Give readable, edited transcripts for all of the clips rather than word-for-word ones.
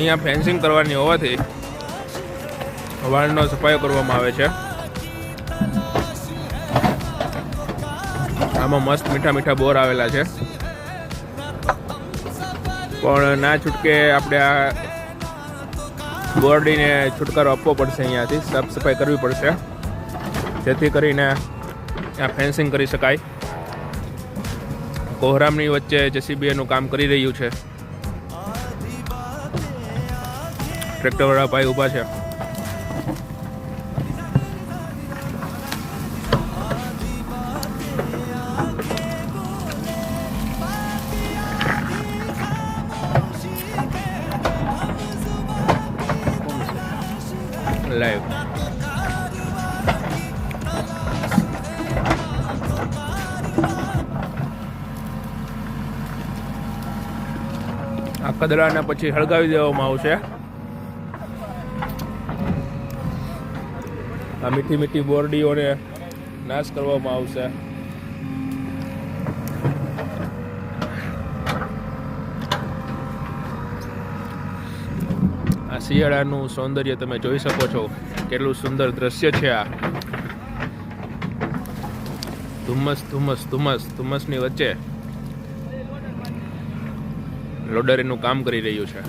અહીંયા ફેન્સિંગ કરવાની હોવાથી વાળનો સફાઈ કરવામાં આવે છે. આમાં મસ્ત મીઠા મીઠા બોર આવેલા છે, પણ ના છૂટકે આપણે આ બોરડીને છુટકારો આપવો પડશે. અહીંયાથી સાફ સફાઈ કરવી પડશે જેથી કરીને આ ફેન્સિંગ કરી શકાય. કોહરામની વચ્ચે જેસીબી એનું કામ કરી રહ્યું છે. ટ્રેક્ટરવાળા ભાઈ ઊભા છે. લાઈવ આ કદડાને પછી હળગાવી દેવામાં આવશે. આ મીઠી મીઠી બોરડીઓને નાશ કરવામાં આવશે. આ શિયાળાનું સૌંદર્ય તમે જોઈ શકો છો, કેટલું સુંદર દ્રશ્ય છે. આ ધુમ્મસ ધુમ્મસ ધુમ્મસ ધુમ્મસની વચ્ચે લોડર એનું કામ કરી રહ્યું છે.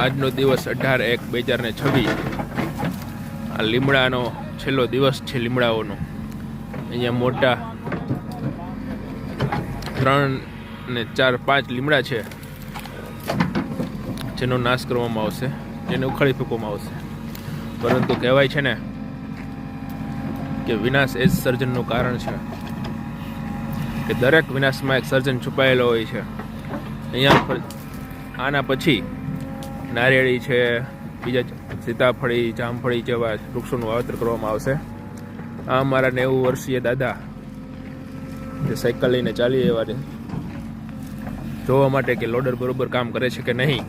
આજનો દિવસ 18/1/2026 આ લીમડાનો છેલ્લો દિવસ છે. લીમડાઓનો અહીંયા મોટા 3 ને 4 5 લીમડા છે જેનો નાશ કરવામાં આવશે, જેને ઉખાડી ફેંકવામાં આવશે. પરંતુ કહેવાય છે ને કે વિનાશ એ જ સર્જનનું કારણ છે, કે દરેક વિનાશમાં એક સર્જન છુપાયેલો હોય છે. અહીંયા આના પછી નારિયેળી છે, બીજા સીતાફળી, જામફળી જેવા વૃક્ષોનું વાવેતર કરવામાં આવશે. આ અમારા 90 વર્ષીય દાદા જે સાયકલ લઈને ચાલી આવ્યા છે જોવા માટે કે લોડર બરોબર કામ કરે છે કે નહીં.